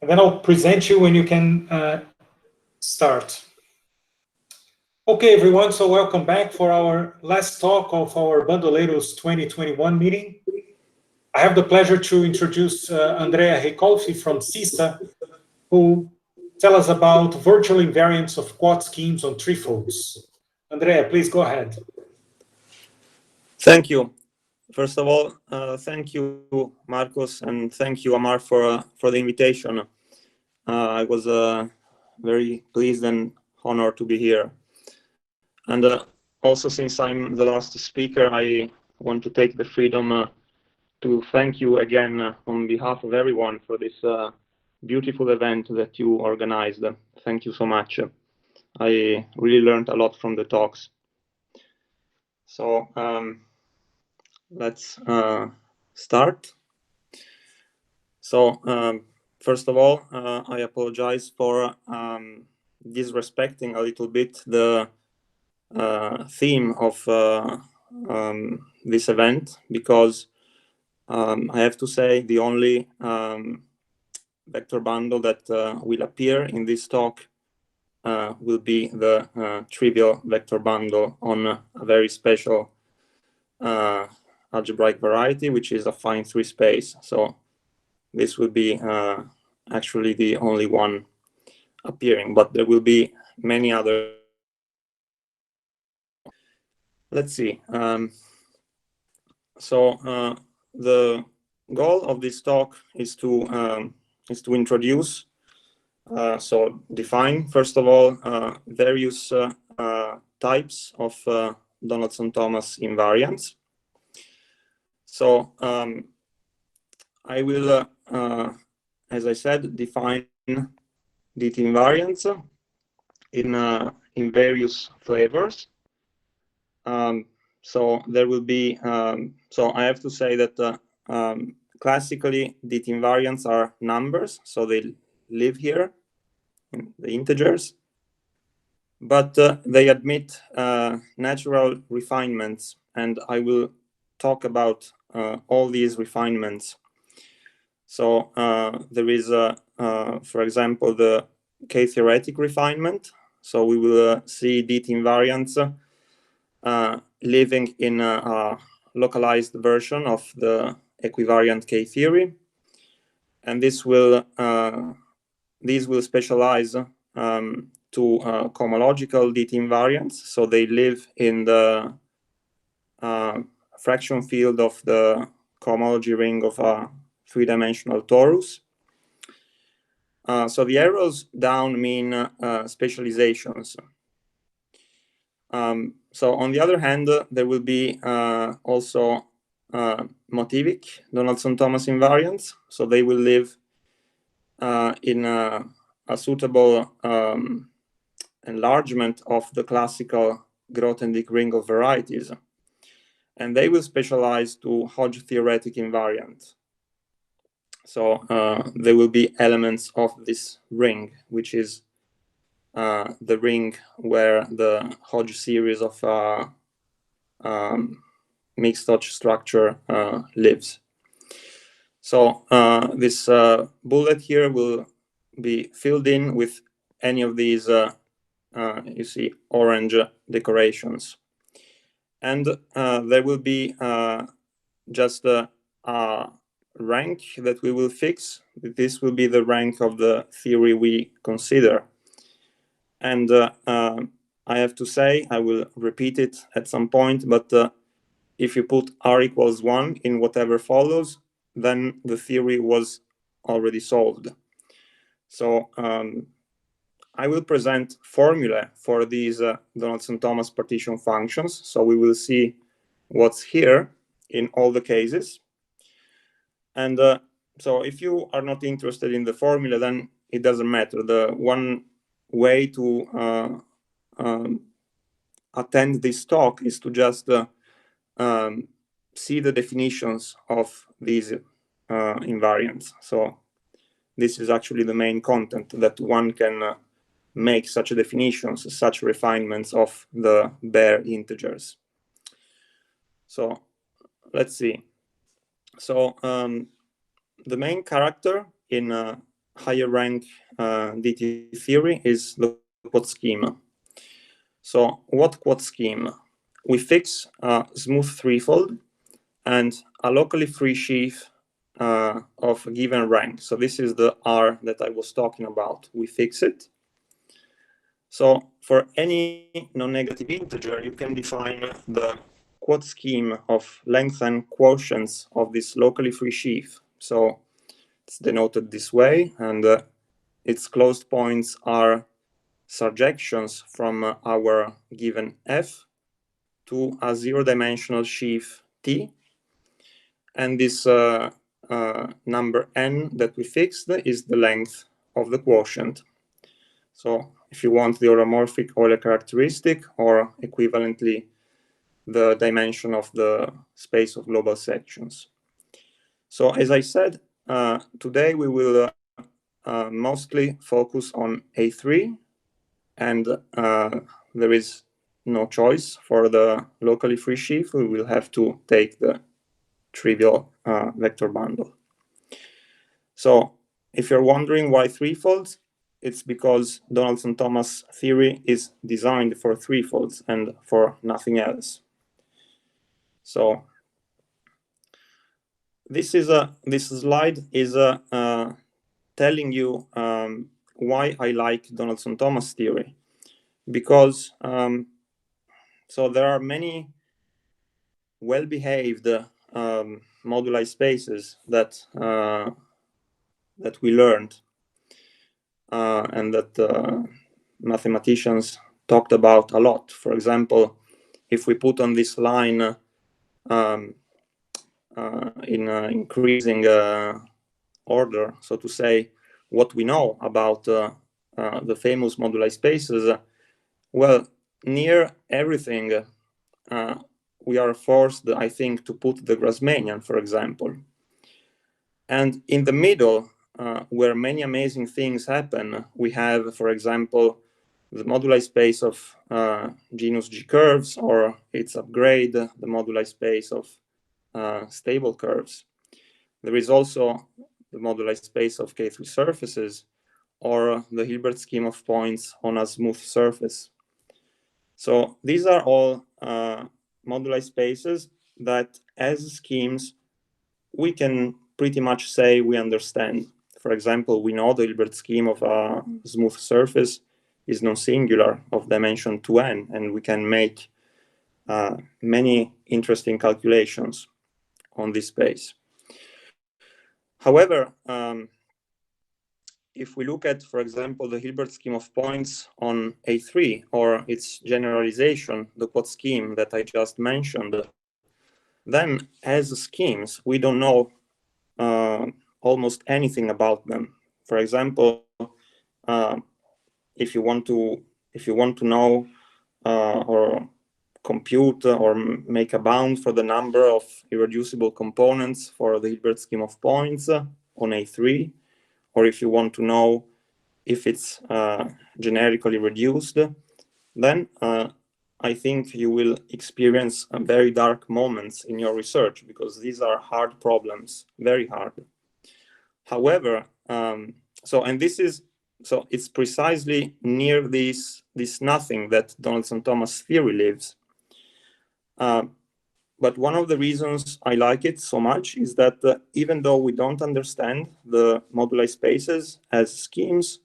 and then I'll present you when you can start. Okay, everyone, so welcome back for our last talk of our Bandoleros 2021 meeting. I have the pleasure to introduce Andrea Ricolfi from CISA, who tell us about virtual invariants of Quot schemes on treefolds. Andrea, please go ahead. Thank you. First of all, thank you, Marcos, and thank you, Amar, for the invitation. I was very pleased and honored to be here. And also, since I'm the last speaker, I want to take the freedom to thank you again on behalf of everyone for this beautiful event that you organized. Thank you so much. I really learned a lot from the talks. So let's start. So first of all, I apologize for disrespecting a little bit the theme of this event, because I have to say the only vector bundle that will appear in this talk will be the trivial vector bundle on a very special algebraic variety, which is a affine 3 space. So this will be actually the only one appearing, but there will be many other. Let's see. So the goal of this talk is to introduce, so define, first of all, various types of Donaldson-Thomas invariants. So I will, as I said, define DT invariants in various flavors. So there will be, so I have to say that classically DT invariants are numbers, so they live here in the integers, but they admit natural refinements, and I will talk about all these refinements. So there is, for example, the k-theoretic refinement. So we will see DT invariants living in a localized version of the equivariant k-theory, and these will specialize to cohomological DT invariants. So they live in the fraction field of the cohomology ring of a three-dimensional torus. So the arrows down mean specializations. So on the other hand, there will be also motivic Donaldson-Thomas invariants. So they will live in a suitable enlargement of the classical Grothendieck ring of varieties. And they will specialize to Hodge theoretic invariant. So there will be elements of this ring, which is the ring where the Hodge series of mixed Hodge structure lives. So this bullet here will be filled in with any of these, you see, orange decorations. And there will be just a rank that we will fix. This will be the rank of the theory we consider. And I have to say, I will repeat it at some point, but if you put R equals 1 in whatever follows, then the theory was already solved. So I will present formula for these Donaldson-Thomas partition functions. So we will see what's here in all the cases. And so if you are not interested in the formula, then it doesn't matter. The one way to attend this talk is to just see the definitions of these invariants. So this is actually the main content, that one can make such definitions, such refinements of the bare integers. So let's see. So the main character in higher rank DT theory is the Quot scheme. So what Quot scheme? We fix a smooth threefold and a locally free sheaf of a given rank. So this is the R that I was talking about. We fix it. So for any non-negative integer, you can define the Quot scheme of length and quotients of this locally free sheaf. So it's denoted this way, and its closed points are surjections from our given F to a zero-dimensional sheaf T. And this number n that we fixed is the length of the quotient. So if you want the holomorphic Euler characteristic, or equivalently the dimension of the space of global sections. So as I said, today we will mostly focus on A3, and there is no choice for the locally free sheaf. We will have to take the trivial vector bundle. So if you're wondering why threefolds, it's because Donaldson-Thomas theory is designed for threefolds and for nothing else. So this slide is telling you why I like Donaldson-Thomas theory, because so there are many well-behaved moduli spaces that we learned and that mathematicians talked about a lot. For example, if we put on this line in increasing order, so to say, what we know about the famous moduli spaces, well, near everything we are forced, I think, to put the Grassmannian, for example. And in the middle, where many amazing things happen, we have, for example, the moduli space of genus G curves, or its upgrade, the moduli space of stable curves. There is also the moduli space of K3 surfaces, or the Hilbert scheme of points on a smooth surface. So these are all moduli spaces that, as schemes, we can pretty much say we understand. For example, we know the Hilbert scheme of a smooth surface is non-singular of dimension 2n, and we can make many interesting calculations on this space. However, if we look at, for example, the Hilbert scheme of points on A3, or its generalization, the Quot scheme that I just mentioned, then as schemes, we don't know almost anything about them. For example, if you want to know or compute or make a bound for the number of irreducible components for the Hilbert scheme of points on A3, or if you want to know if it's generically reduced, then I think you will experience very dark moments in your research, because these are hard problems, very hard. However, so it's precisely near this nothing that Donaldson-Thomas theory lives. But one of the reasons I like it so much is that even though we don't understand the moduli spaces as schemes,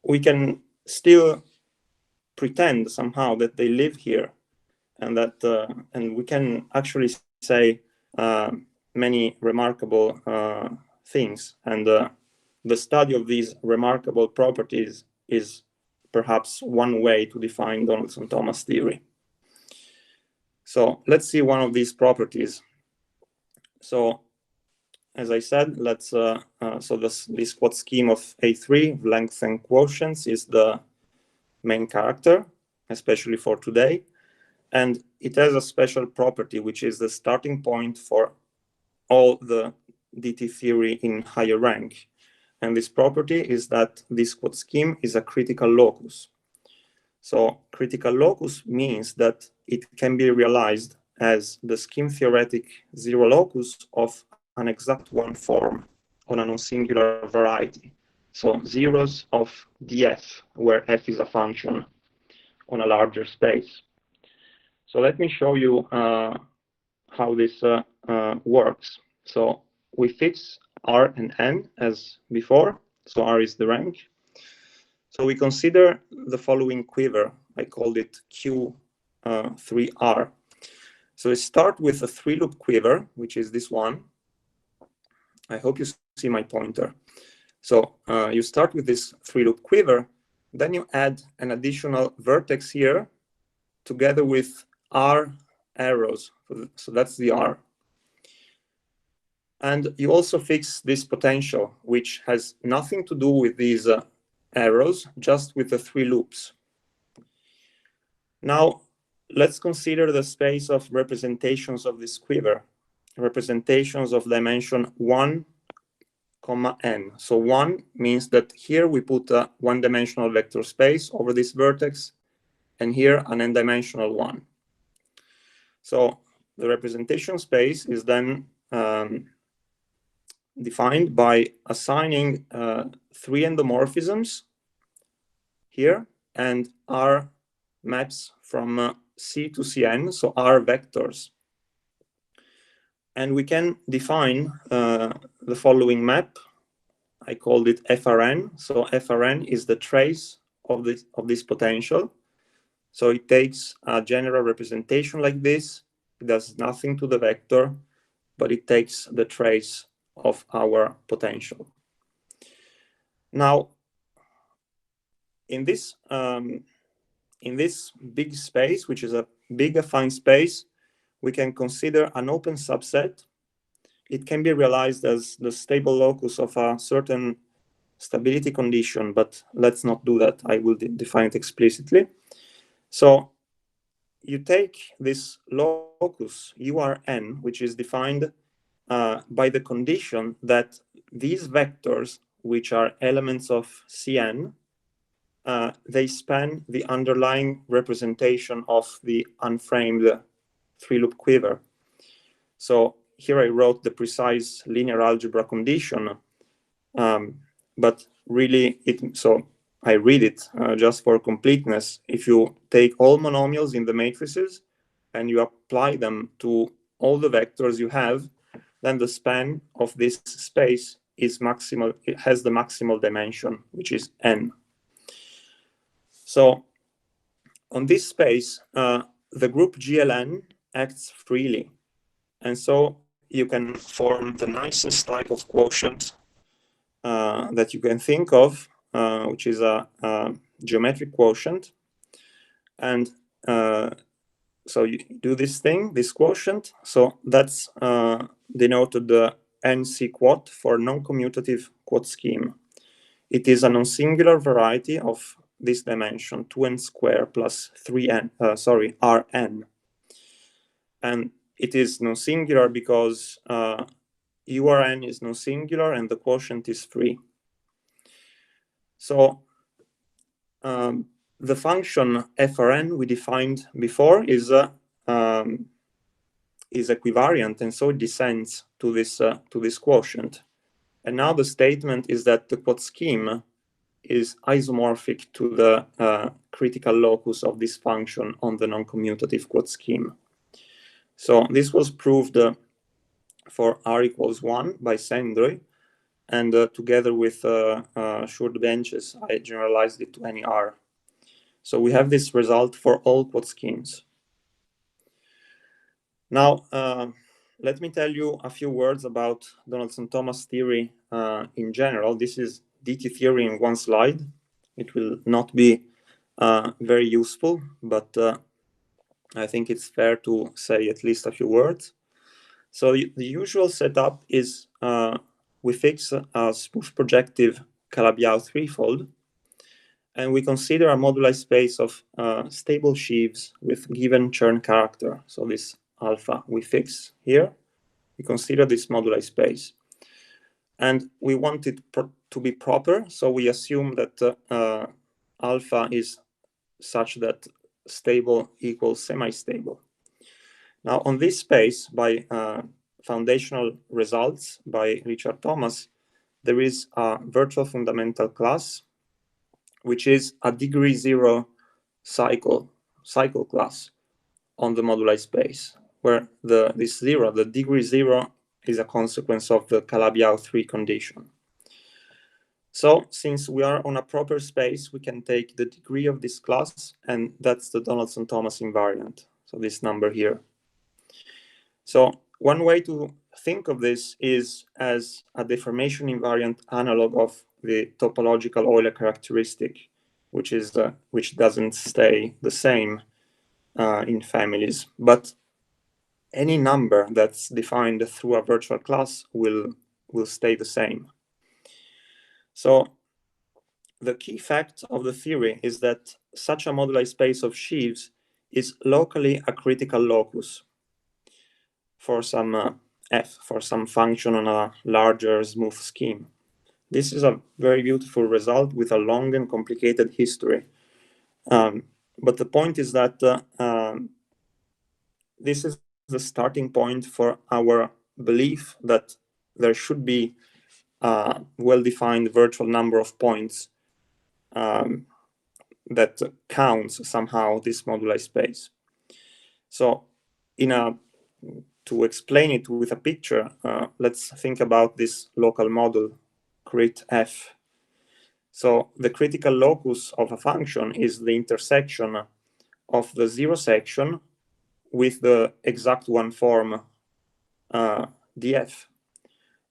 we can still pretend somehow that they live here, and that and we can actually say many remarkable things. And the study of these remarkable properties is perhaps one way to define Donaldson-Thomas theory. So let's see one of these properties. So as I said, let's so this Quot scheme of A3, length and quotients, is the main character, especially for today. And it has a special property, which is the starting point for all the DT theory in higher rank. And this property is that this Quot scheme is a critical locus. So critical locus means that it can be realized as the scheme theoretic zero locus of an exact one form. on a non-singular variety. So zeros of df, where f is a function on a larger space. So let me show you how this works. So we fix R and N as before. So R is the rank. So we consider the following quiver. I called it Q3R. So we start with a 3-loop quiver, which is this one. I hope you see my pointer. So you start with this 3-loop quiver, then you add an additional vertex here together with R arrows. So that's the R. And you also fix this potential, which has nothing to do with these arrows, just with the 3 loops. Now, let's consider the space of representations of this quiver, representations of dimension 1, n. So 1 means that here we put a one-dimensional vector space over this vertex, and here an n-dimensional one. So the representation space is then defined by assigning 3 endomorphisms here and R maps from C to Cn, so R vectors. And we can define the following map. I called it FRN. So FRN is the trace of this potential. So it takes a general representation like this. It does nothing to the vector, but it takes the trace of our potential. Now, in this big space, which is a big affine space, we can consider an open subset. It can be realized as the stable locus of a certain stability condition, but let's not do that. I will define it explicitly. So you take this locus URN, which is defined by the condition that these vectors, which are elements of Cn, they span the underlying representation of the unframed 3-loop quiver. So here I wrote the precise linear algebra condition, but really, so I read it just for completeness. If you take all monomials in the matrices and you apply them to all the vectors you have, then the span of this space is maximal. It has the maximal dimension, which is n. So on this space, the group GLN acts freely. And so you can form the nicest type of quotient that you can think of, which is a geometric quotient. And so you do this thing, this quotient. So that's denoted the NC Quot for non-commutative Quot scheme. It is a non-singular variety of this dimension, 2n squared plus 3n, Rn. And it is non-singular because URN is non-singular and the quotient is free. So the function FRN we defined before is equivariant, and so it descends to this quotient. And now the statement is that the Quot scheme is isomorphic to the critical locus of this function on the non-commutative Quot scheme. So this was proved for R equals 1 by Sendroy, and together with short benches, I generalized it to any R. So we have this result for all Quot schemes. Now, let me tell you a few words about Donaldson-Thomas theory in general. This is DT theory in one slide. It will not be very useful, but I think it's fair to say at least a few words. So the usual setup is we fix a smooth projective Calabi-Yau threefold, and we consider a moduli space of stable sheaves with given Chern character. So this alpha we fix here. We consider this moduli space. And we want it to be proper, so we assume that alpha is such that stable equals semi-stable. Now, on this space, by foundational results by Richard Thomas, there is a virtual fundamental class, which is a degree 0 cycle class on the moduli space, where this 0, the degree 0, is a consequence of the Calabi-Yau-3 condition. So since we are on a proper space, we can take the degree of this class, and that's the Donaldson-Thomas invariant, so this number here. So one way to think of this is as a deformation invariant analog of the topological Euler characteristic, which doesn't stay the same in families, but any number that's defined through a virtual class will stay the same. So the key fact of the theory is that such a moduli space of sheaves is locally a critical locus for some f, for some function on a larger smooth scheme. This is a very beautiful result with a long and complicated history. But the point is that this is the starting point for our belief that there should be a well-defined virtual number of points that counts somehow this moduli space. So to explain it with a picture, let's think about this local model, crit f. So the critical locus of a function is the intersection of the 0 section with the exact one form df.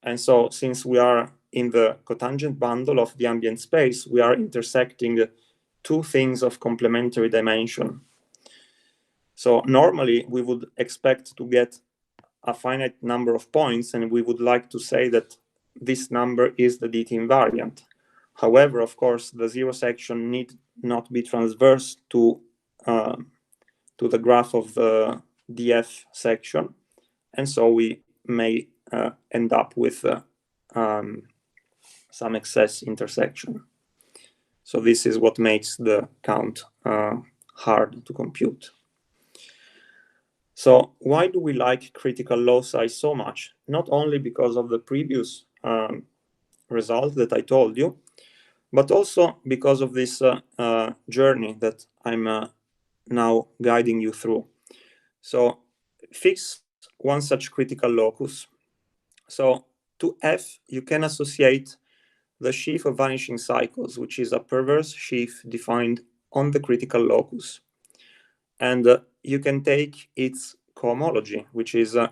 And so since we are in the cotangent bundle of the ambient space, we are intersecting two things of complementary dimension. So normally we would expect to get a finite number of points, and we would like to say that this number is the DT invariant. However, of course, the 0 section need not be transverse to the graph of the DF section, and so we may end up with some excess intersection. So this is what makes the count hard to compute. So why do we like critical loci so much? Not only because of the previous result that I told you, but also because of this journey that I'm now guiding you through. So fix one such critical locus. So to F, you can associate the sheaf of vanishing cycles, which is a perverse sheaf defined on the critical locus. And you can take its cohomology, which is the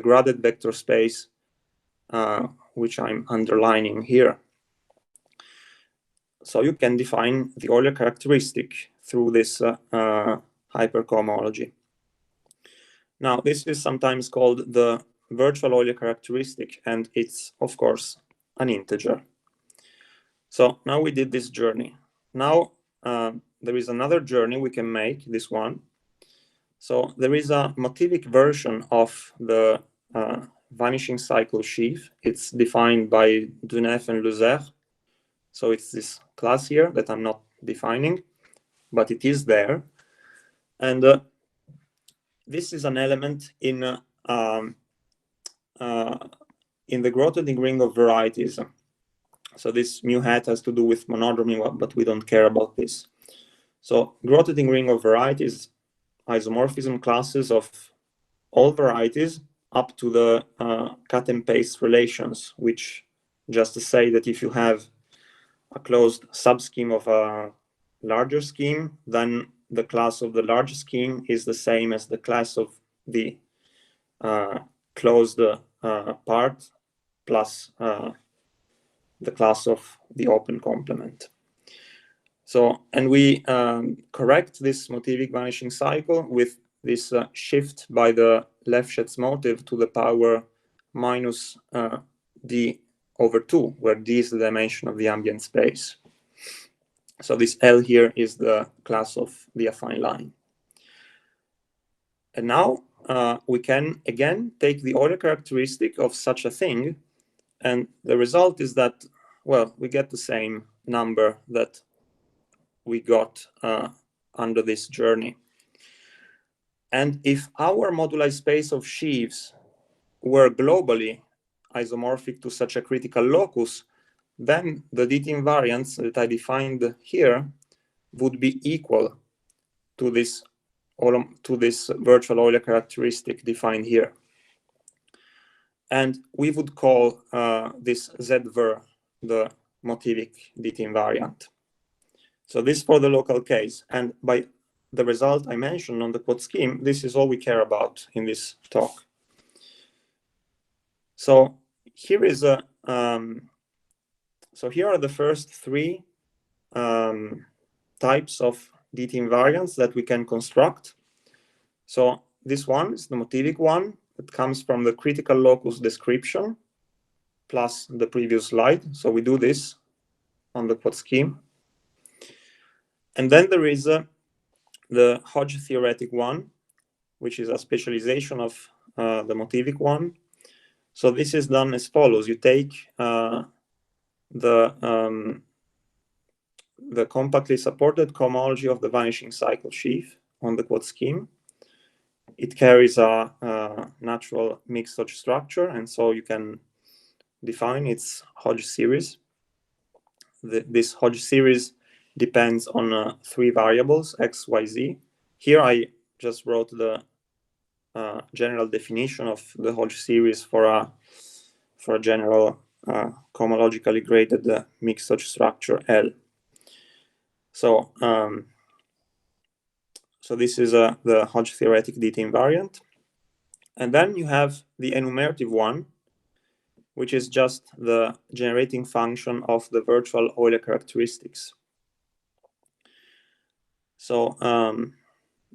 graded vector space, which I'm underlining here. So you can define the Euler characteristic through this hypercohomology. Now, this is sometimes called the virtual Euler characteristic, and it's, of course, an integer. So now we did this journey. Now there is another journey we can make, this one. So there is a motivic version of the vanishing cycle sheaf. It's defined by Duneff and Luzer. So it's this class here that I'm not defining, but it is there. And this is an element in the Grothendieck ring of varieties. So this mu hat has to do with monodromy, but we don't care about this. So Grothendieck ring of varieties, isomorphism classes of all varieties up to the cut and paste relations, which just to say that if you have a closed subscheme of a larger scheme, then the class of the larger scheme is the same as the class of the closed part plus the class of the open complement. So, and we correct this motivic vanishing cycle with this shift by the Lefschetz motive to the power minus d over 2, where d is the dimension of the ambient space. So this L here is the class of the affine line. And now we can again take the Euler characteristic of such a thing, and the result is that, well, we get the same number that we got under this journey. And if our moduli space of sheaves were globally isomorphic to such a critical locus, then the DT invariants that I defined here would be equal to this virtual Euler characteristic defined here. And we would call this Z-ver the motivic DT invariant. So this for the local case. And by the result I mentioned on the Quot scheme, this is all we care about in this talk. So here is a so here are the first three types of DT invariants that we can construct. So this one is the motivic one that comes from the critical locus description plus the previous slide. So we do this on the Quot scheme. And then there is the Hodge theoretic one, which is a specialization of the motivic one. So this is done as follows. You take the compactly supported cohomology of the vanishing cycle sheaf on the Quot scheme. It carries a natural mixed Hodge structure, and so you can define its Hodge series. This Hodge series depends on three variables, x, y, z. Here I just wrote the general definition of the Hodge series for a general cohomologically graded mixed Hodge structure L. So so this is the Hodge theoretic DT invariant. And then you have the enumerative one, which is just the generating function of the virtual Euler characteristics. So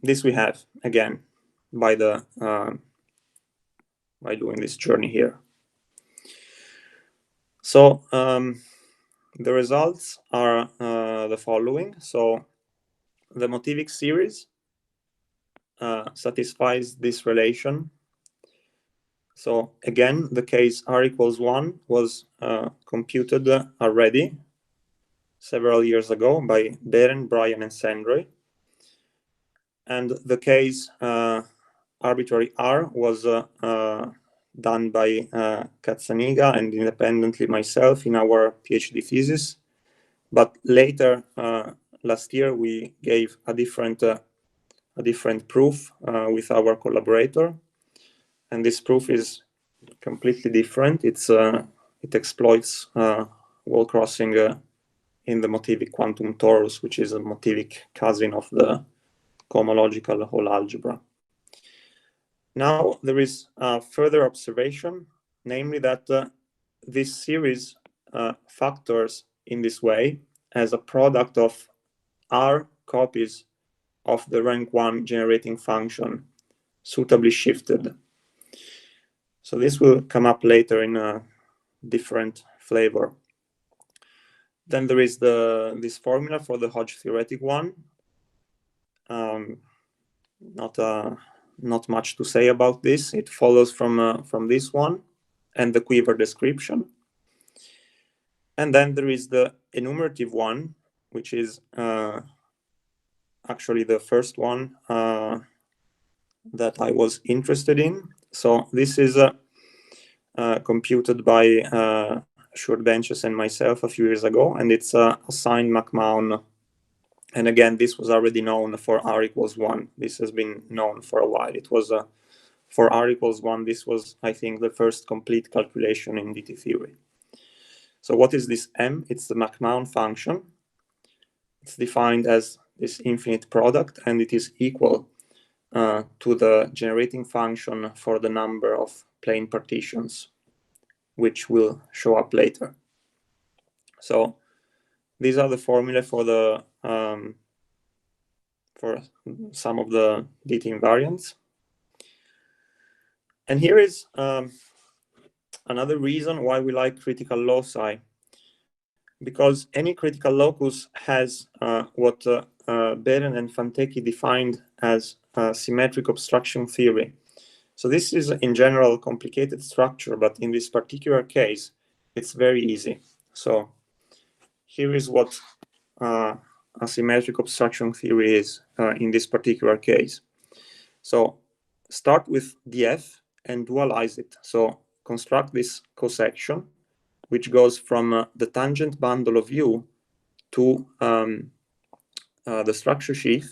this we have again by the by doing this journey here. So the results are the following. So the motivic series satisfies this relation. So again, the case R equals 1 was computed already several years ago by Beren, Bryan, and Sandroy. And the case arbitrary R was done by Katzaniga and independently myself in our PhD thesis. But later, last year, we gave a different proof with our collaborator. And this proof is completely different. It exploits wall crossing in the motivic quantum torus, which is a motivic cousin of the cohomological whole algebra. Now there is a further observation, namely that this series factors in this way as a product of R copies of the rank 1 generating function suitably shifted. So this will come up later in a different flavor. Then there is this formula for the Hodge theoretic one. Not much to say about this. It follows from this one and the quiver description. And then there is the enumerative one, which is actually the first one that I was interested in. So this is computed by Sjoerd Benches and myself a few years ago, and it's assigned McMahon. And again, this was already known for R equals 1. This has been known for a while. It was for R equals 1, this was, I think, the first complete calculation in DT theory. So what is this M? It's the McMahon function. It's defined as this infinite product, and it is equal to the generating function for the number of plane partitions, which will show up later. So these are the formulae for the for some of the DT invariants. And here is another reason why we like critical loci, because any critical locus has what Beren and Fantecchi defined as symmetric obstruction theory. So this is in general a complicated structure, but in this particular case, it's very easy. So here is what a symmetric obstruction theory is in this particular case. So start with df and dualize it. So construct this cosection, which goes from the tangent bundle of U to the structure sheaf.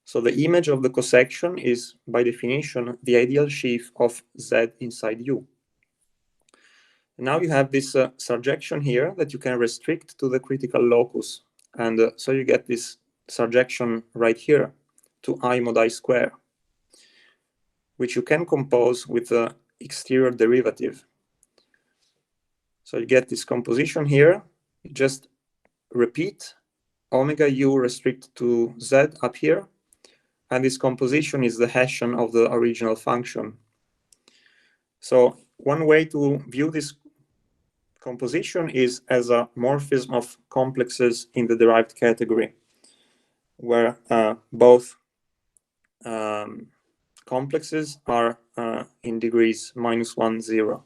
So the image of the cosection is, by definition, the ideal sheaf of Z inside U. Now you have this surjection here that you can restrict to the critical locus. And so you get this surjection right here to I mod I square, which you can compose with the exterior derivative. So you get this composition here. You just repeat omega U restricted to Z up here. And this composition is the Hessian of the original function. So one way to view this composition is as a morphism of complexes in the derived category, where both complexes are in degrees -1, 0.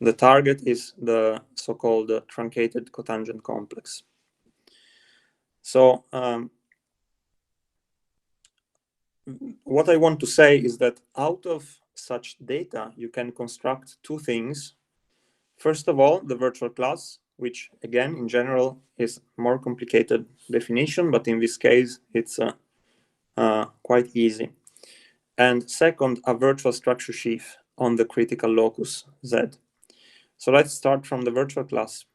The target is the so-called truncated cotangent complex. So what I want to say is that out of such data, you can construct two things. First of all, the virtual class, which again, in general, is more complicated definition, but in this case, it's quite easy. And second, a virtual structure sheaf on the critical locus Z. So let's start from the virtual class.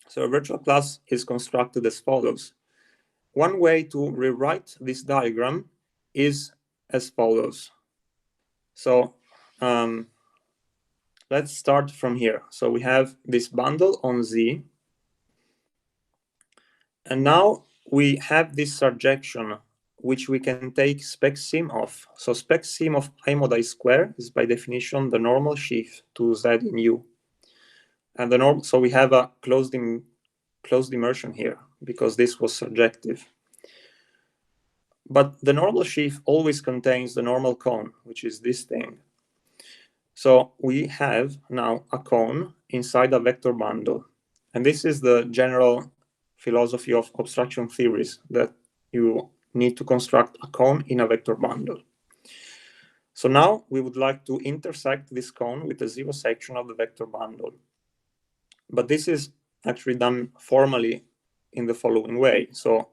So a virtual class is constructed as follows. One way to rewrite this diagram is as follows. So let's start from here. So we have this bundle on Z. And now we have this surjection, which we can take spec sim of. So spec sim of I mod I square is by definition the normal sheaf to Z in U. And the norm, so we have a closed immersion here because this was surjective. But the normal sheaf always contains the normal cone, which is this thing. So we have now a cone inside a vector bundle. And this is the general philosophy of obstruction theories, that you need to construct a cone in a vector bundle. So now we would like to intersect this cone with the zero section of the vector bundle. But this is actually done formally in the following way. So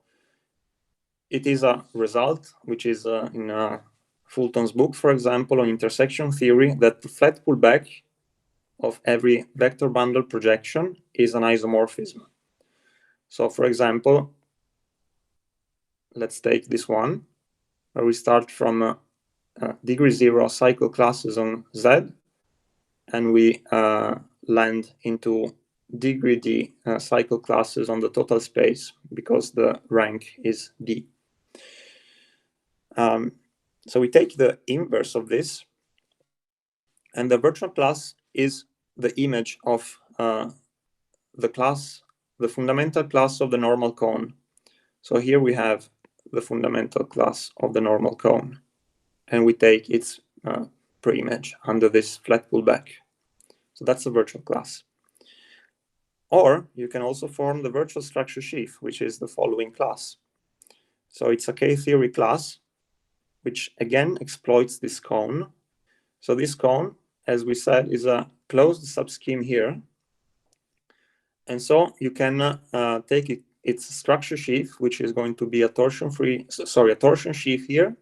it is a result, which is in Fulton's book, for example, on intersection theory, that the flat pullback of every vector bundle projection is an isomorphism. So for example, let's take this one, where we start from degree 0 cycle classes on Z, and we land into degree D cycle classes on the total space, because the rank is D. So we take the inverse of this, and the virtual class is the image of the class, the fundamental class of the normal cone. So here we have the fundamental class of the normal cone, and we take its preimage under this flat pullback. So that's a virtual class. Or you can also form the virtual structure sheaf, which is the following class. So it's a K-theory class, which again exploits this cone. So this cone, as we said, is a closed subscheme here. And so you can take its structure sheaf, which is going to be a torsion sheaf here.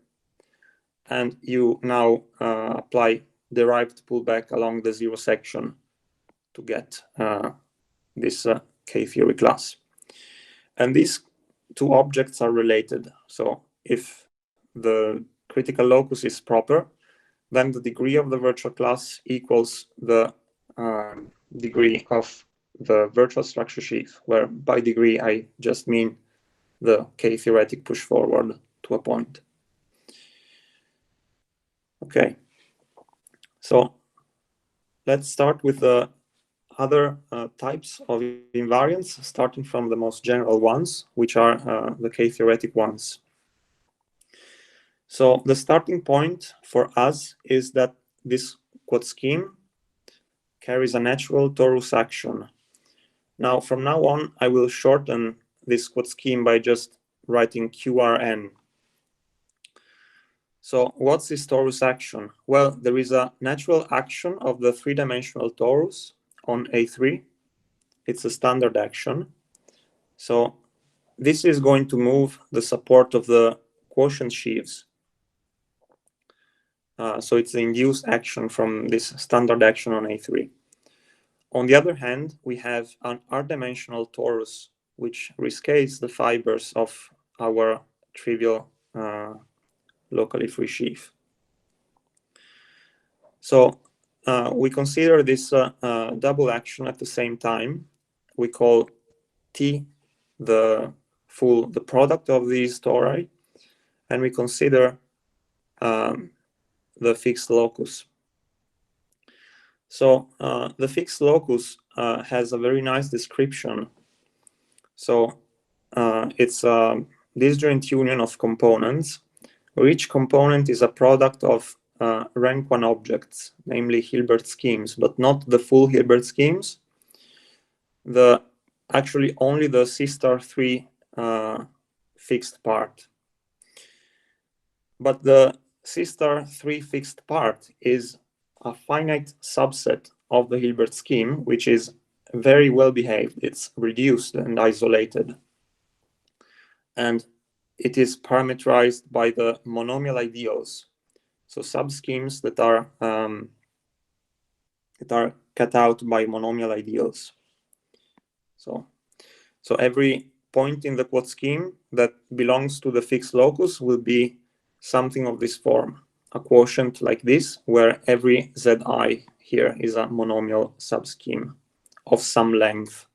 And you now apply derived pullback along the zero section to get this K-theory class. And these two objects are related. So if the critical locus is proper, then the degree of the virtual class equals the degree of the virtual structure sheaf, where by degree I just mean the K-theoretic push forward to a point. Okay, so let's start with the other types of invariants, starting from the most general ones, which are the K-theoretic ones. So the starting point for us is that this Quot scheme carries a natural torus action. Now, from now on, I will shorten this Quot scheme by just writing QRN. So what's this torus action? Well, there is a natural action of the three-dimensional torus on A3. It's a standard action. So this is going to move the support of the quotient sheaves. So it's the induced action from this standard action on A3. On the other hand, we have an r-dimensional torus, which rescales the fibers of our trivial locally free sheaf. So we consider this double action at the same time. We call T the product of these tori, and we consider the fixed locus. So the fixed locus has a very nice description. So it's a disjoint union of components, where each component is a product of rank 1 objects, namely Hilbert schemes, but not the full Hilbert schemes. Actually only the C*3 fixed part. But the C*3 fixed part is a finite subset of the Hilbert scheme, which is very well behaved. It's reduced and isolated. And it is parameterized by the monomial ideals. So subschemes that are cut out by monomial ideals. So every point in the Quot scheme that belongs to the fixed locus will be something of this form, a quotient like this, where every Zi here is a monomial subscheme of some length.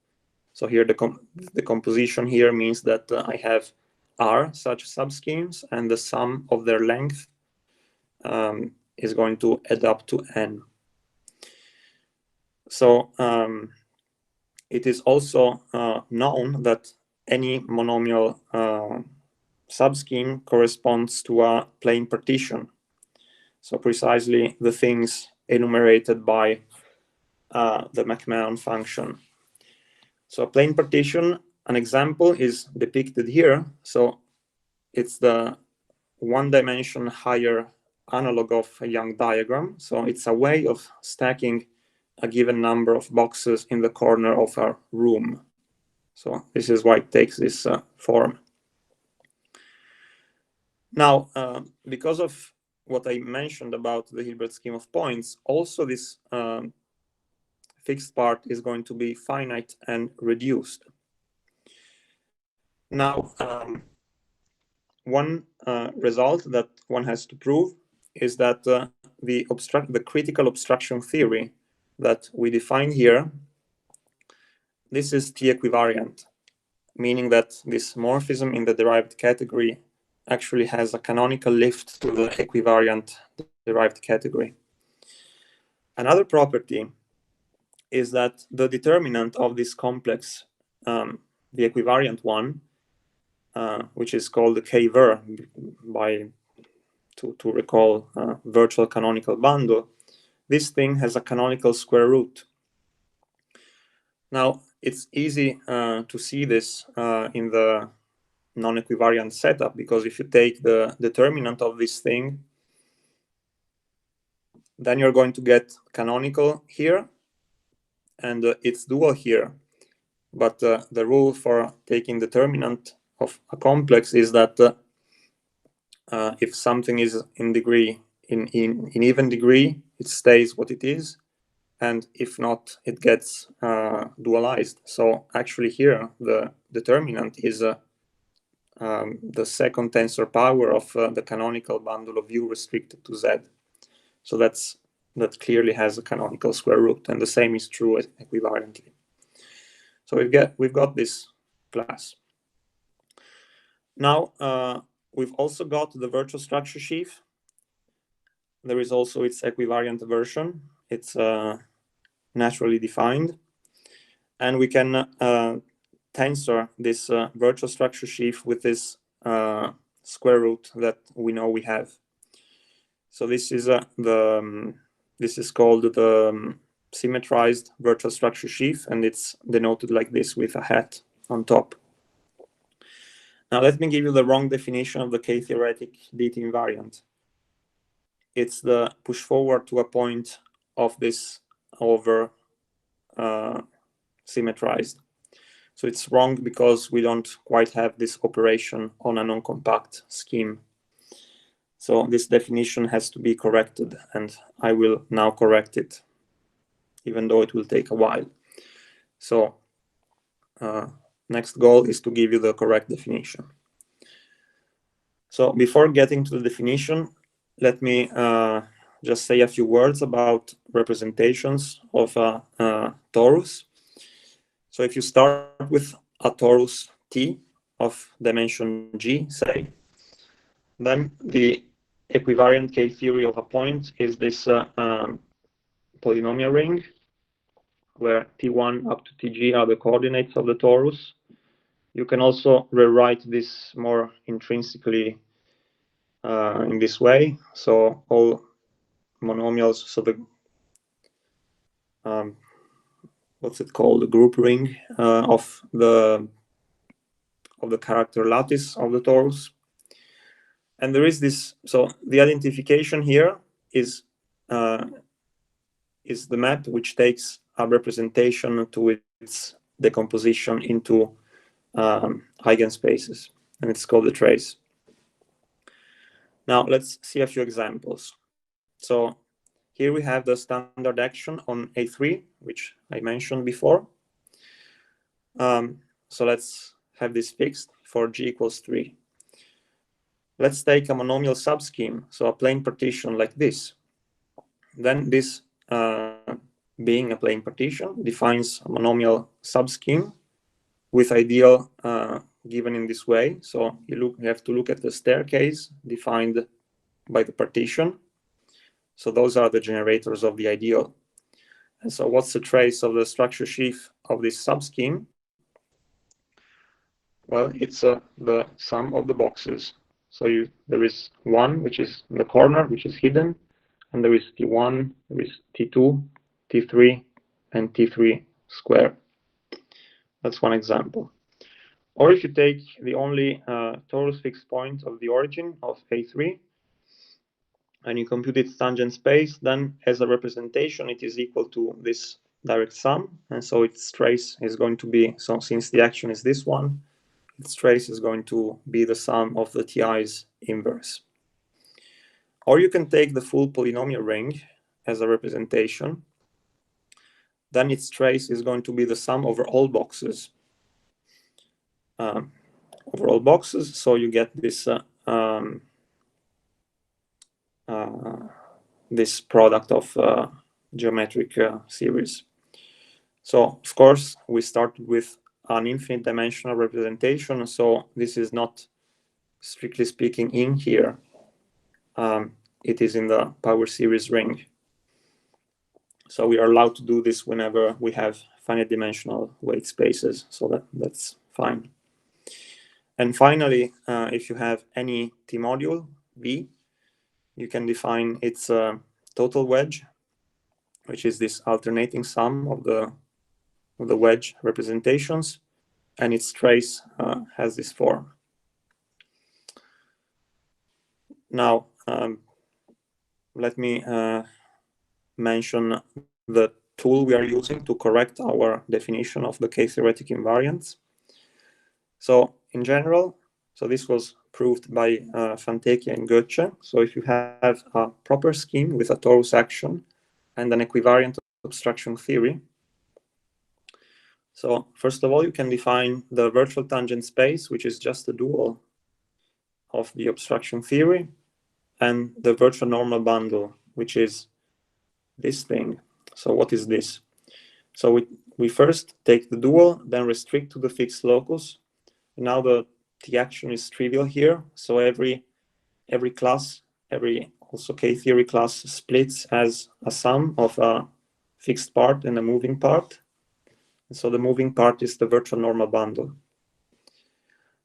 So here the composition here means that I have R such subschemes, and the sum of their length is going to add up to N. So it is also known that any monomial subscheme corresponds to a plane partition. So precisely the things enumerated by the McMahon function. So a plane partition, an example is depicted here. So it's the one dimension higher analog of a Young diagram. So it's a way of stacking a given number of boxes in the corner of a room. So this is why it takes this form. Now, because of what I mentioned about the Hilbert scheme of points, also this fixed part is going to be finite and reduced. Now, one result that one has to prove is that the critical obstruction theory that we define here, this is T-equivariant, meaning that this morphism in the derived category actually has a canonical lift to the equivariant derived category. Another property is that the determinant of this complex, the equivariant one, which is called the K-ver, to recall virtual canonical bundle, this thing has a canonical square root. Now, it's easy to see this in the non-equivariant setup, because if you take the determinant of this thing, then you're going to get canonical here, and it's dual here. But the rule for taking determinant of a complex is that if something is in even degree, it stays what it is, and if not, it gets dualized. So actually here, the determinant is the second tensor power of the canonical bundle of U restricted to Z. So that clearly has a canonical square root, and the same is true equivariantly. So we've got this class. Now we've also got the virtual structure sheaf. There is also its equivariant version. It's naturally defined, and we can tensor this virtual structure sheaf with this square root that we know we have. So this is this is called the symmetrized virtual structure sheaf, and it's denoted like this with a hat on top. Now let me give you the wrong definition of the K-theoretic DT invariant. it's the push forward to a point of this over symmetrized. So it's wrong because we don't quite have this operation on a non-compact scheme. So this definition has to be corrected, and I will now correct it, even though it will take a while. So next goal is to give you the correct definition. So before getting to the definition, let me just say a few words about representations of a torus. So if you start with a torus T of dimension G, say, then the equivariant K-theory of a point is this polynomial ring, where T1 up to Tg are the coordinates of the torus. You can also rewrite this more intrinsically in this way. So all monomials, so the what's it called, the group ring of the character lattice of the torus. And there is this, so the identification here is the map which takes a representation to its decomposition into eigenspaces, and it's called the trace. Now let's see a few examples. So here we have the standard action on A3, which I mentioned before. So let's have this fixed for G equals 3. Let's take a monomial subscheme, so a plane partition like this. Then this, being a plane partition, defines a monomial subscheme with ideal given in this way. So you have to look at the staircase defined by the partition. So those are the generators of the ideal. And so what's the trace of the structure sheaf of this subscheme? Well, it's the sum of the boxes. So there is one, which is in the corner, which is hidden, and there is T1, there is T2, T3, and T3 square. That's one example. Or if you take the only torus fixed point of the origin of A3, and you compute its tangent space, then as a representation, it is equal to this direct sum. And so its trace is going to be, so since the action is this one, its trace is going to be the sum of the Ti's inverse. Or you can take the full polynomial ring as a representation. Then its trace is going to be the sum over all boxes. So you get this this product of geometric series. So of course we started with an infinite dimensional representation, so this is not strictly speaking in here. It is in the power series ring. So we are allowed to do this whenever we have finite dimensional weight spaces, so that's fine. And finally, if you have any T-module V, you can define its total wedge, which is this alternating sum of the wedge representations, and its trace has this form. Now, let me mention the tool we are using to correct our definition of the K-theoretic invariants. So in general, so this was proved by Fantecchi and Goethe. So if you have a proper scheme with a torus action and an equivariant obstruction theory, so first of all, you can define the virtual tangent space, which is just a dual of the obstruction theory, and the virtual normal bundle, which is this thing. So what is this? So we first take the dual, then restrict to the fixed locus. Now the action is trivial here. So every class, every also K-theory class splits as a sum of a fixed part and a moving part. And so the moving part is the virtual normal bundle.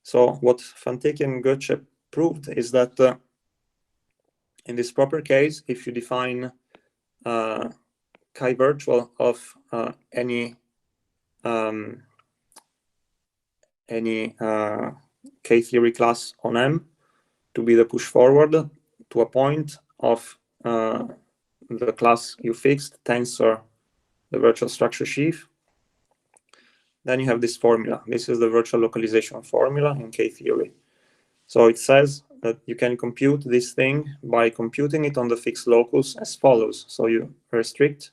So what Fantecchi and Goethe proved is that in this proper case, if you define chi virtual of any K-theory class on M to be the push forward to a point of the class you fixed, tensor, the virtual structure sheaf. Then you have this formula. This is the virtual localization formula in K-theory. So it says that you can compute this thing by computing it on the fixed locus as follows. So you restrict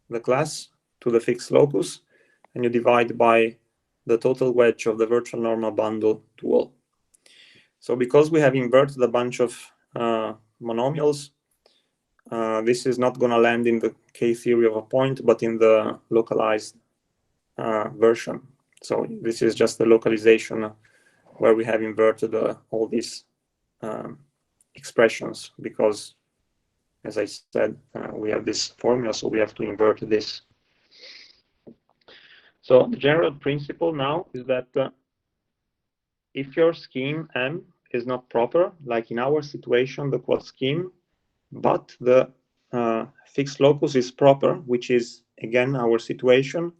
the class to the fixed locus, and you divide by the total wedge of the virtual normal bundle dual. So because we have inverted a bunch of monomials, this is not going to land in the K-theory of a point, but in the localized version. So this is just the localization where we have inverted all these expressions, because, as I said, we have this formula, so we have to invert this. So the general principle now is that if your scheme M is not proper, like in our situation, the Quot scheme, but the fixed locus is proper, which is, again, our situation,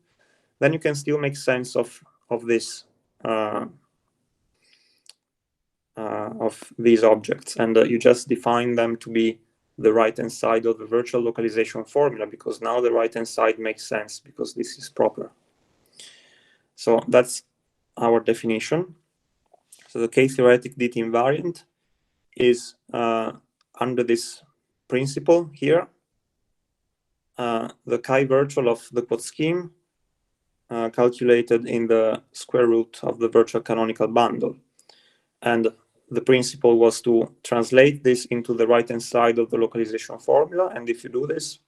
then you can still make sense of this of these objects, and you just define them to be the right-hand side of the virtual localization formula, because now the right-hand side makes sense because this is proper. So that's our definition. So the K-theoretic DT invariant is under this principle here, the chi-virtual of the Quot scheme calculated in the square root of the virtual canonical bundle. And the principle was to translate this into the right-hand side of the localization formula. And if you do this,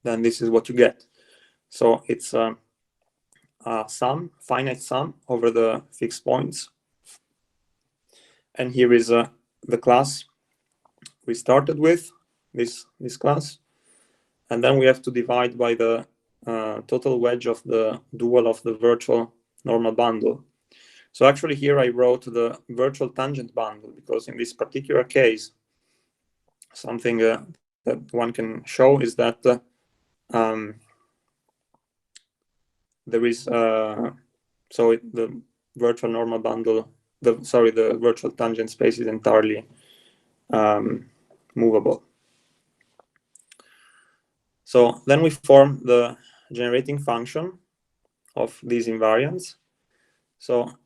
then this is what you get. So it's a sum, finite sum over the fixed points. And here is the class we started with, this class. And then we have to divide by the total wedge of the dual of the virtual normal bundle. So actually here I wrote the virtual tangent bundle, because in this particular case, something that one can show is that there is, so the virtual normal bundle, the virtual tangent space is entirely movable. So then we form the generating function of these invariants. So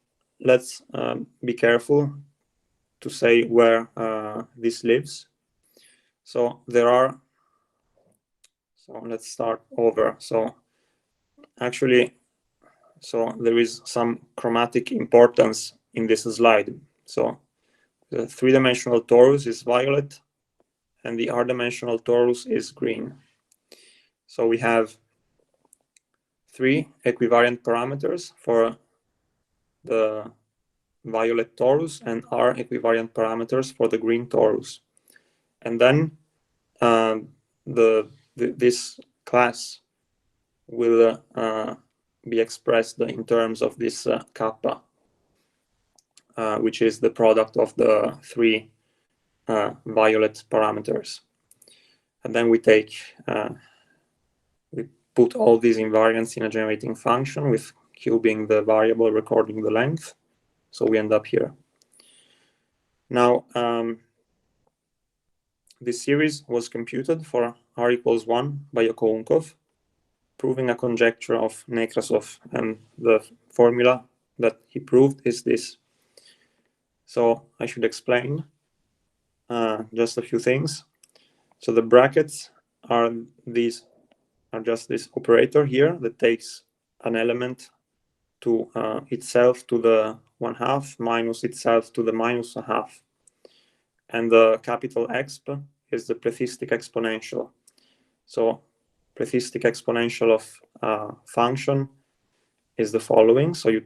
let's be careful to say where this lives. So there are, so let's start over. So actually, so there is some chromatic importance in this slide. So the three-dimensional torus is violet, and the r-dimensional torus is green. So we have three equivariant parameters for the violet torus and r equivariant parameters for the green torus. And then this class will be expressed in terms of this kappa, which is the product of the three violet parameters. And then we take, we put all these invariants in a generating function with q being the variable recording the length. So we end up here. Now, this series was computed for r equals 1 by Okounkov, proving a conjecture of Nekrasov, and the formula that he proved is this. So I should explain just a few things. So the brackets are just this operator here that takes an element to itself to the 1/2 minus itself to the minus 1/2. And the capital exp is the plethistic exponential. So plethistic exponential of function is the following. So you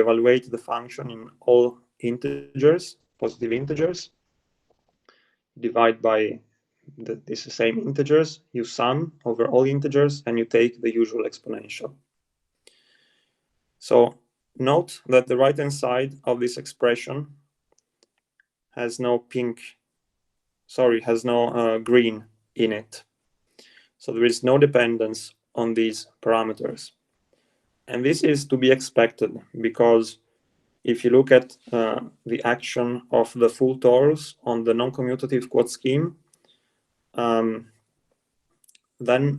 evaluate the function in all integers, positive integers, divide by these same integers, you sum over all integers, and you take the usual exponential. So note that the right-hand side of this expression has no green in it. So there is no dependence on these parameters. And this is to be expected, because if you look at the action of the full torus on the non-commutative Quot scheme, then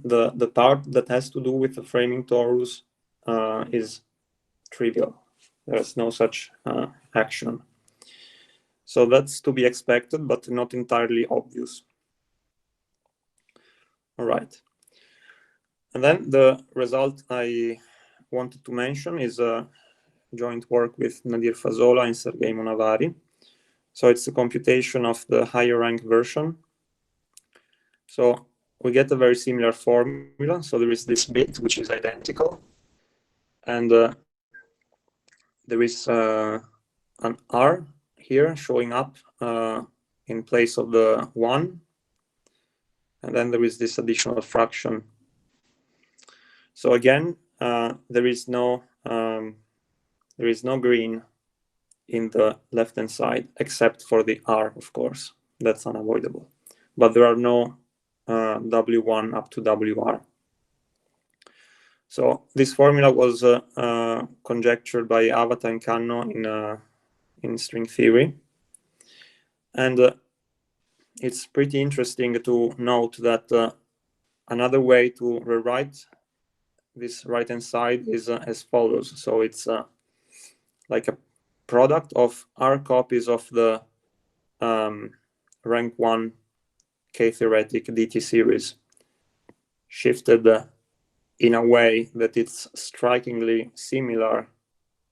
the part that has to do with the framing torus is trivial. There's no such action. So that's to be expected, but not entirely obvious. All right. And then the result I wanted to mention is a joint work with Nadir Fazola and Sergei Monavari. So it's a computation of the higher rank version. So we get a very similar formula. So there is this bit, which is identical. And there is an R here showing up in place of the 1. And then there is this additional fraction. So again, there is no green in the left-hand side, except for the R, of course. That's unavoidable. But there are no W1 up to WR. So this formula was conjectured by Avata and Kanno in string theory. And it's pretty interesting to note that another way to rewrite this right-hand side is as follows. So it's like a product of R copies of the rank 1 K-theoretic DT series shifted in a way that it's strikingly similar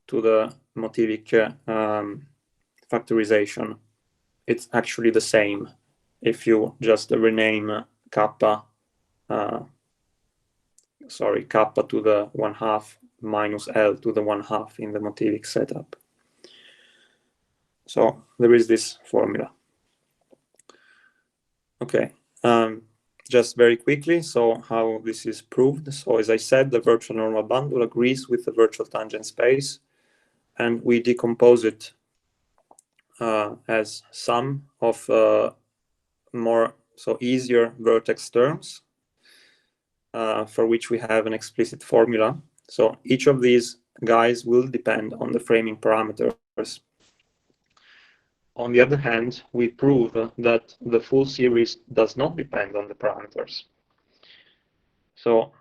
to the motivic factorization. It's actually the same if you just rename kappa, kappa to the 1/2 minus L to the 1/2 in the motivic setup. So there is this formula. Okay, just very quickly, so how this is proved. So as I said, the virtual normal bundle agrees with the virtual tangent space, and we decompose it as sum of easier vertex terms for which we have an explicit formula. So each of these guys will depend on the framing parameters. On the other hand, we prove that the full series does not depend on the parameters. So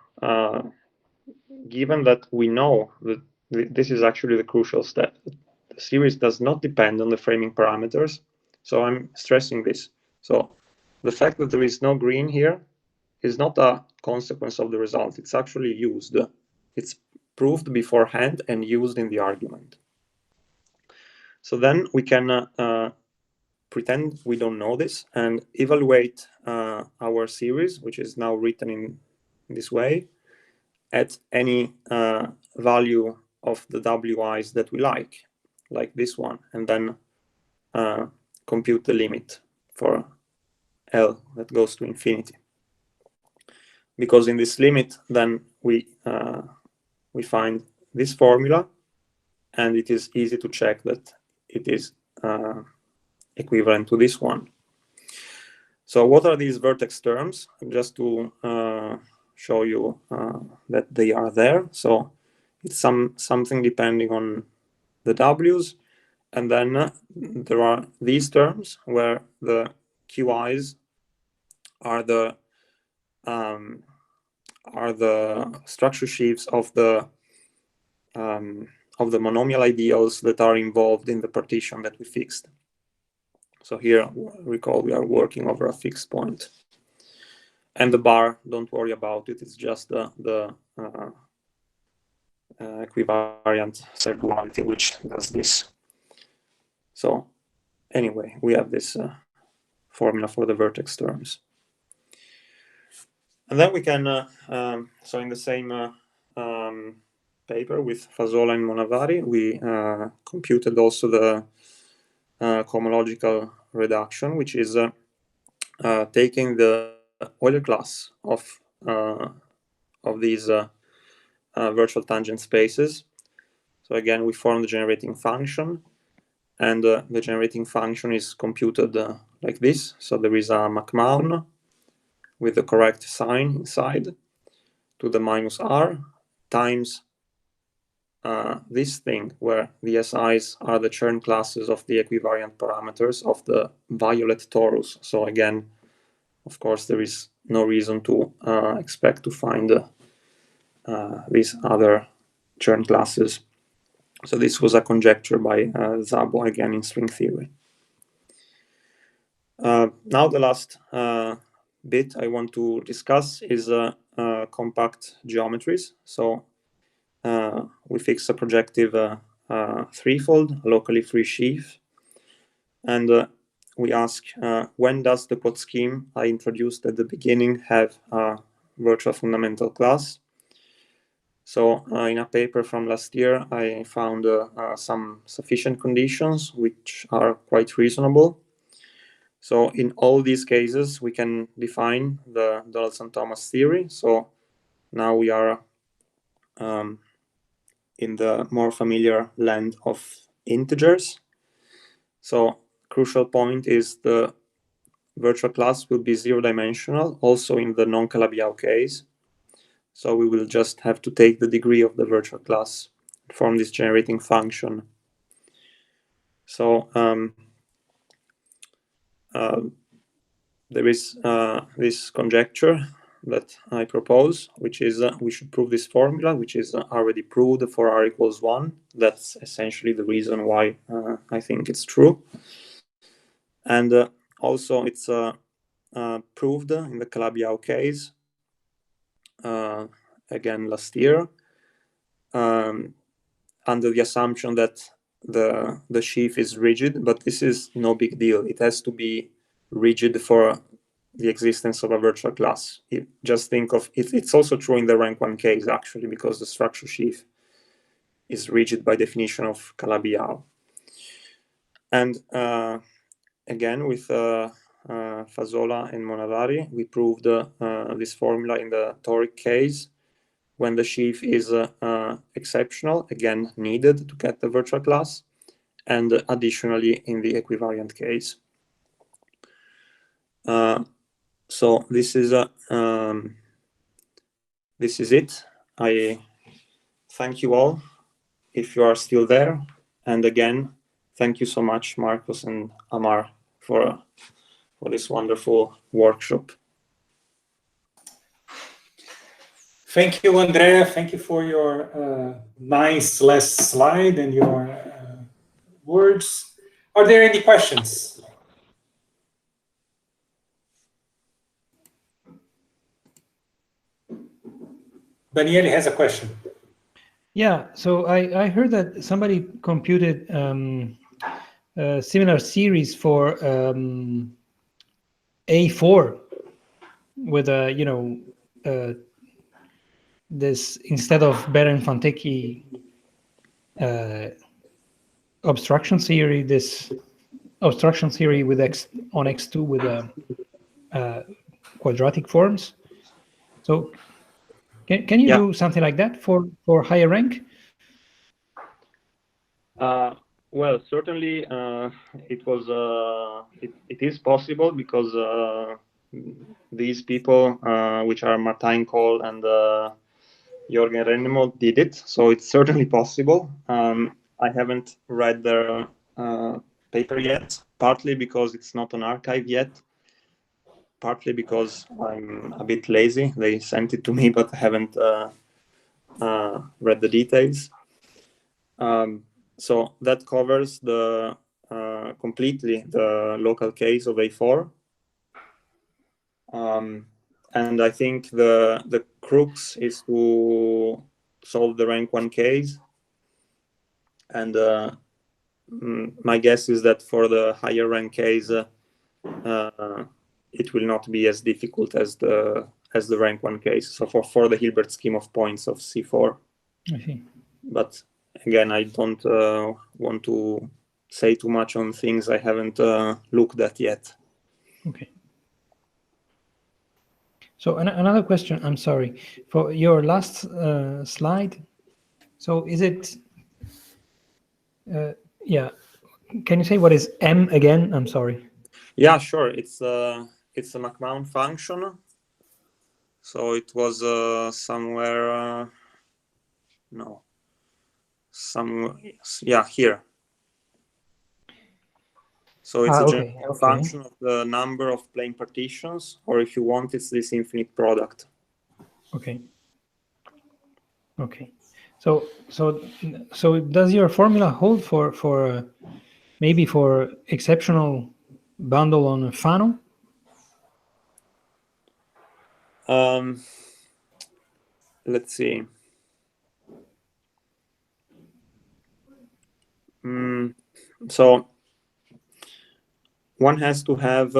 given that we know that this is actually the crucial step, the series does not depend on the framing parameters. So I'm stressing this. So the fact that there is no green here is not a consequence of the result. It's actually used. It's proved beforehand and used in the argument. So then we can pretend we don't know this and evaluate our series, which is now written in this way, at any value of the WIs that we like this one, and then compute the limit for L that goes to infinity. Because in this limit, then we find this formula, and it is easy to check that it is equivalent to this one. So what are these vertex terms? Just to show you that they are there. So it's something depending on the W's, and then there are these terms where the QIs are the structure sheaves of the monomial ideals that are involved in the partition that we fixed. So here, recall, we are working over a fixed point. And the bar, don't worry about it, it's just the equivariant circularity which does this. So anyway, we have this formula for the vertex terms. And then we can, so in the same paper with Fazola and Monavari, we computed also the cohomological reduction, which is taking the Euler class of these virtual tangent spaces. So again, we form the generating function, and the generating function is computed like this. So there is a McMahon with the correct sign inside to the minus R times this thing where the SIs are the Chern classes of the equivariant parameters of the violet torus. So again, of course, there is no reason to expect to find these other Chern classes. So this was a conjecture by Szabo, again in string theory. Now the last bit I want to discuss is compact geometries. So we fix a projective threefold, locally free sheaf, and we ask when does the Quot scheme I introduced at the beginning have a virtual fundamental class. So in a paper from last year, I found some sufficient conditions which are quite reasonable. So in all these cases, we can define the Donaldson-Thomas theory. So now we are in the more familiar land of integers. So crucial point is the virtual class will be zero-dimensional, also in the non-Calabi-Yau case. So we will just have to take the degree of the virtual class, form this generating function. So there is this conjecture that I propose, which is we should prove this formula, which is already proved for r equals 1. That's essentially the reason why I think it's true. And also it's proved in the Calabi-Yau case, again last year, under the assumption that the sheaf is rigid, but this is no big deal. It has to be rigid for the existence of a virtual class. Just think of it. It's also true in the rank 1 case, actually, because the structure sheaf is rigid by definition of Calabi-Yau. And again, with Fazola and Monavari, we proved this formula in the toric case when the sheaf is exceptional, again, needed to get the virtual class, and additionally in the equivariant case. So this is it. I thank you all if you are still there. And again, thank you so much, Marcos and Amar, for this wonderful workshop. Thank you, Andrea. Thank you for your nice last slide and your words. Are there any questions? Daniele has a question. Yeah, so I heard that somebody computed a similar series for A4 with a, this, instead of Behren-Fantecchi obstruction theory, this obstruction theory with on X2 with quadratic forms. So can you do something like that for higher rank? Well, certainly it is possible because these people, which are Martijn Kool and Jürgen Rennemo, did it. So it's certainly possible. I haven't read their paper yet, partly because it's not on arXiv yet, partly because I'm a bit lazy. They sent it to me, but I haven't read the details. So that covers the completely the local case of A4. And I think the crux is to solve the rank 1 case. And my guess is that for the higher rank case, it will not be as difficult as the rank 1 case. So for the Hilbert scheme of points of C4. I see. But again, I don't want to say too much on things I haven't looked at yet. Okay. So another question, I'm sorry, for your last slide. So is it, yeah, can you say what is M again? I'm sorry. Yeah, sure. It's a McMahon function. So it was somewhere, here. So it's a okay, generating function of the number of plane partitions, or if you want, it's this infinite product. Okay. Okay. So does your formula hold for maybe for exceptional bundle on a Fano? Let's see. So one has to have,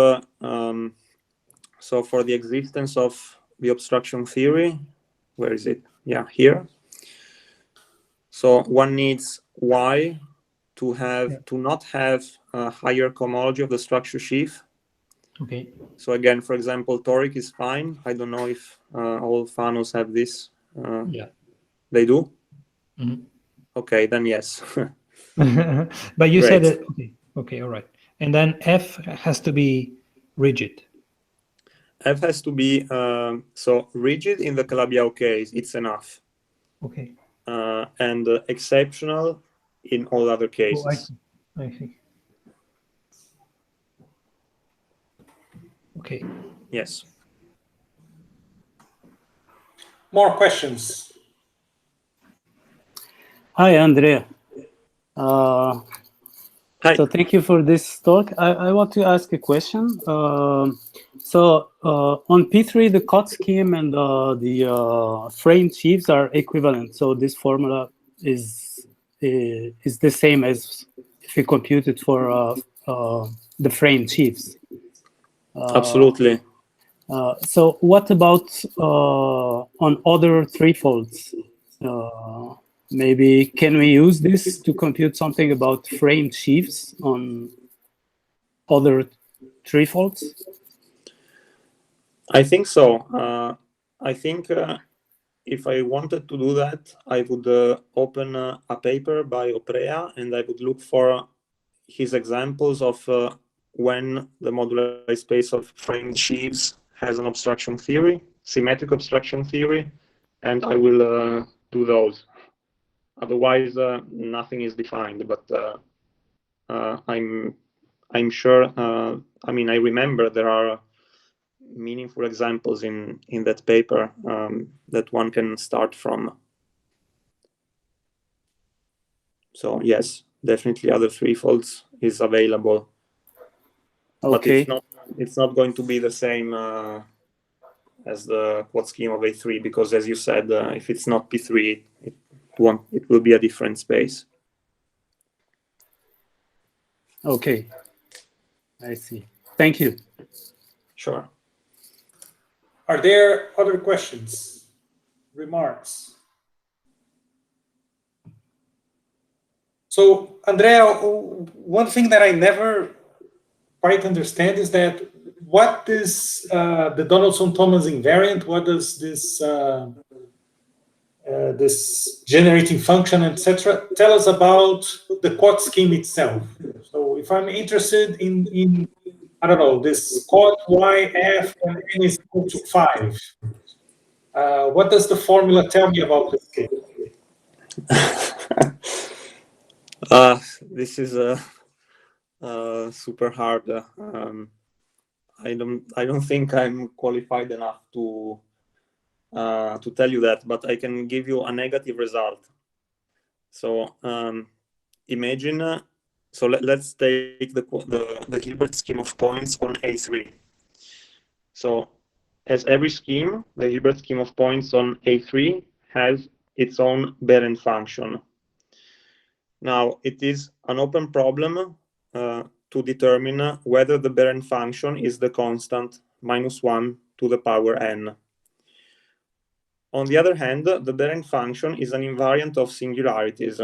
so for the existence of the obstruction theory, where is it? Yeah, here. So one needs Y to have to not have a higher cohomology of the structure sheaf. Okay. So again, for example, toric is fine. I don't know if all Fanos have this. Yeah. They do? Mm-hmm. Okay, then yes. But you Great. said that, okay, all right. And then F has to be rigid. F has to be, so rigid in the Calabi-Yau case, it's enough. Okay. And exceptional in all other cases. Oh, I see. Okay. Yes. More questions? Hi, Andrea. Hi. So thank you for this talk. I want to ask a question. So on P3, the Quot scheme and the frame sheaves are equivalent. So this formula is the same as if you compute it for the frame sheaves. Absolutely. So what about on other threefolds? Maybe can we use this to compute something about frame sheaves on other threefolds? I think so. I think if I wanted to do that, I would open a paper by Oprea and I would look for his examples of when the moduli space of framed sheaves has an obstruction theory, symmetric obstruction theory, and I will do those. Otherwise, nothing is defined. But I'm sure. I mean, I remember there are meaningful examples in that paper that one can start from. So yes, definitely other threefolds is available. Okay. But it's not going to be the same as the Quot scheme of A3 because, as you said, if it's not P3, it will be a different space. Okay. I see. Thank you. Sure. Are there other questions, remarks? So, Andrea, one thing that I never quite understand is that what is the Donaldson-Thomas invariant? What does this this generating function, etc., tell us about the Quot scheme itself? So, if I'm interested in I don't know, this Quot YF and n is equal to 5, what does the formula tell me about this scheme? This is super hard. I don't think I'm qualified enough to tell you that, but I can give you a negative result. So imagine. So let's take the Hilbert scheme of points on A3. So as every scheme, the Hilbert scheme of points on A3 has its own Behrend function. Now it is an open problem to determine whether the Behrend function is the constant -1 to the power n. On the other hand, the Behrend function is an invariant of singularities.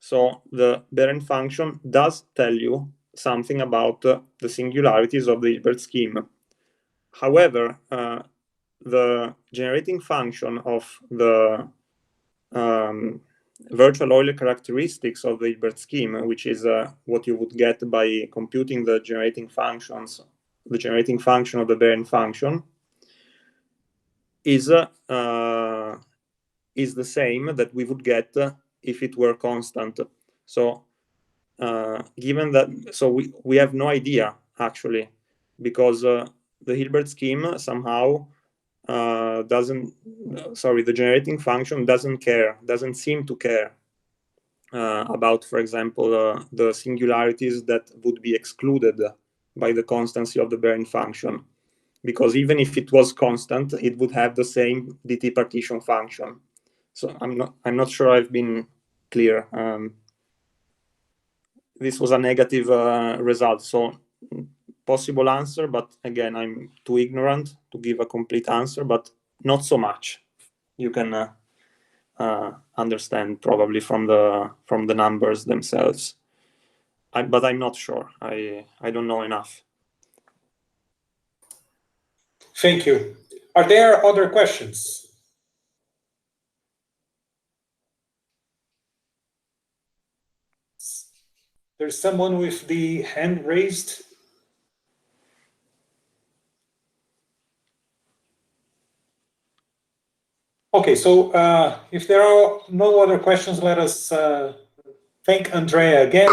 So the Behrend function does tell you something about the singularities of the Hilbert scheme. However, the generating function of the virtual Euler characteristics of the Hilbert scheme, which is what you would get by computing the generating functions, the generating function of the Behrend function, is the same that we would get if it were constant. So given that, so we have no idea actually, because the Hilbert scheme somehow the generating function doesn't seem to care about, for example, the singularities that would be excluded by the constancy of the Bering function, because even if it was constant, it would have the same dt partition function. So I'm not sure I've been clear. This was a negative result, so possible answer, but again, I'm too ignorant to give a complete answer, but not so much. You can understand probably from the numbers themselves. But I'm not sure. I don't know enough. Thank you. Are there other questions? There's someone with the hand raised. Okay, so if there are no other questions, let us thank Andrea again